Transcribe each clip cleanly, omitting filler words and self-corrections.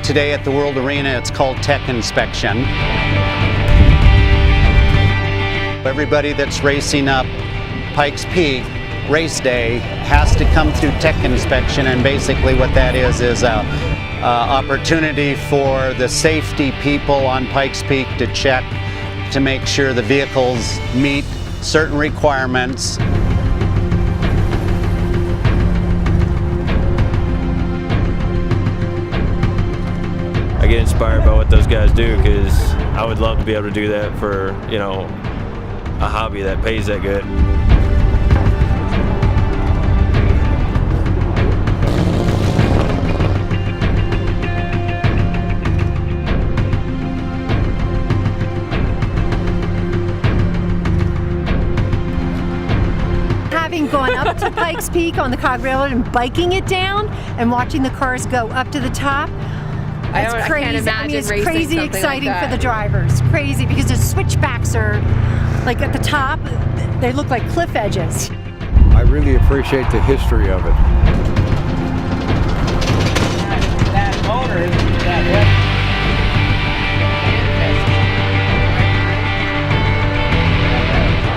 today at the World Arena. It's called Tech Inspection. Everybody that's racing up Pikes Peak race day has to come through Tech Inspection, and basically what that is a opportunity for the safety people on Pikes Peak to check to make sure the vehicles meet certain requirements. I get inspired by what those guys do because I would love to be able to do that for, you know, a hobby that pays that good. Having gone up to Pikes Peak on the Cog Railroad and biking it down and watching the cars go up to the top, that's crazy. I can't imagine it's racing crazy something exciting like that. for the drivers. Crazy because the switchbacks are like at the top, they look like cliff edges. I really appreciate the history of it. That motor isn't that heavy.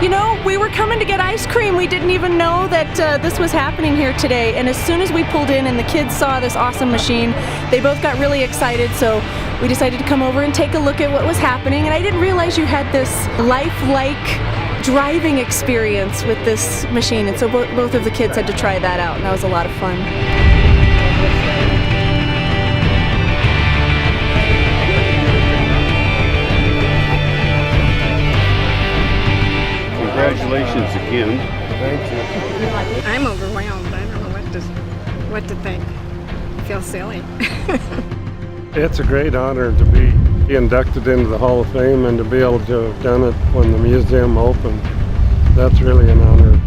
You know, we were coming to get ice cream. We didn't even know that this was happening here today. And as soon as we pulled in and the kids saw this awesome machine, they both got really excited. So we decided to come over and take a look at what was happening. And I didn't realize you had this lifelike driving experience with this machine. And so both of the kids had to try that out, and that was a lot of fun. Congratulations again. Thank you. I'm overwhelmed. I don't know what to think. I feel silly. It's a great honor to be inducted into the Hall of Fame and to be able to have done it when the museum opened. That's really an honor.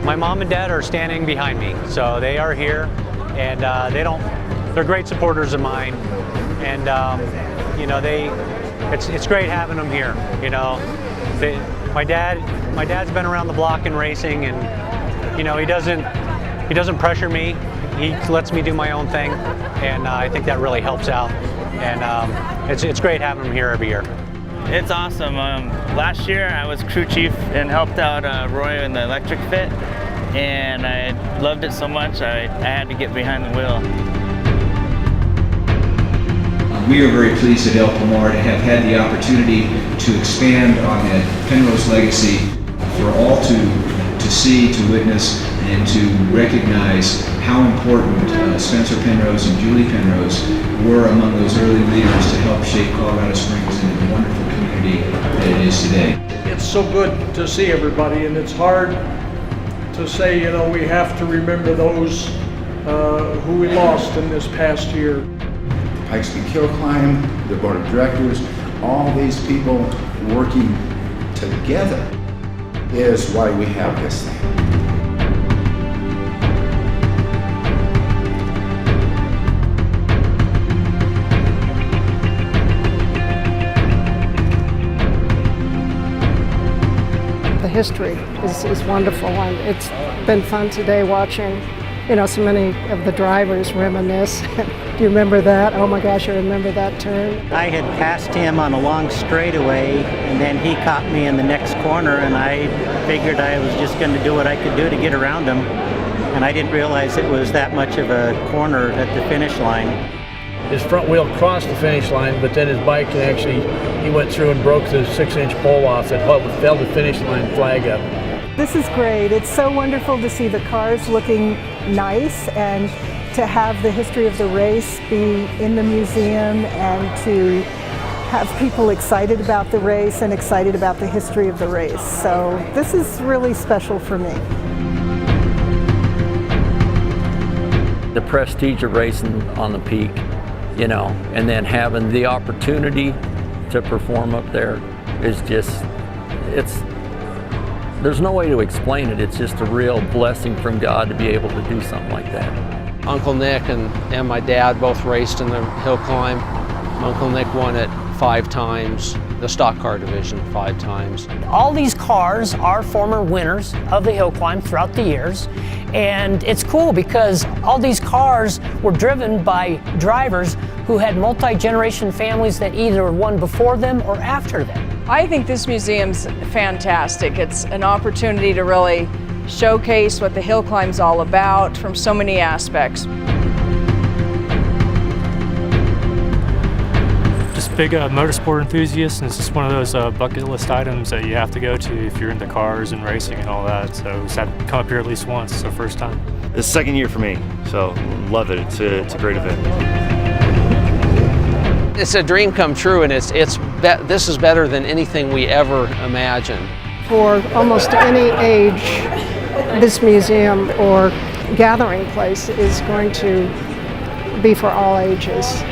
My mom and dad are standing behind me, so they are here, and they're great supporters of mine, and you know, it's great having them here. You know, my dad's been around the block in racing, and you know, he doesn't pressure me. He lets me do my own thing, and I think that really helps out, and it's great having them here every year. It's awesome. Last year I was crew chief and helped out Roy in the electric fit, and I loved it so much I had to get behind the wheel. We are very pleased at El Pomar to have had the opportunity to expand on the Penrose legacy for all to see, to witness, and to recognize how important Spencer Penrose and Julie Penrose were among those early leaders to help shape Colorado Springs into the wonderful community that it is today. It's so good to see everybody, and it's hard to say, you know, we have to remember those who we lost in this past year. Pikes Peak Hill Climb, the board of directors, all these people working together is why we have this thing. The history is wonderful, and it's been fun today watching, you know, so many of the drivers reminisce. Do you remember that? Oh my gosh, I remember that turn. I had passed him on a long straightaway, and then he caught me in the next corner, and I figured I was just going to do what I could do to get around him, and I didn't realize it was that much of a corner at the finish line. His front wheel crossed the finish line, but then his bike actually, he went through and broke the 6-inch pole off that held the finish line flag up. This is great. It's so wonderful to see the cars looking nice and to have the history of the race be in the museum and to have people excited about the race and excited about the history of the race. So this is really special for me. The prestige of racing on the peak, you know, and then having the opportunity to perform up there is just, there's no way to explain it. It's just a real blessing from God to be able to do something like that. Uncle Nick and my dad both raced in the hill climb. Uncle Nick won it 5 times, the stock car division 5 times. All these cars are former winners of the hill climb throughout the years, and it's cool because all these cars were driven by drivers who had multi-generation families that either won before them or after them. I think this museum's fantastic. It's an opportunity to really showcase what the hill climb's all about from so many aspects. Just big motorsport enthusiast, and it's just one of those bucket list items that you have to go to if you're into cars and racing and all that. So just have to come up here at least once. It's the first time. It's the second year for me, so love it. It's a great event. It's a dream come true, and this is better than anything we ever imagined. For almost any age, this museum or gathering place is going to be for all ages.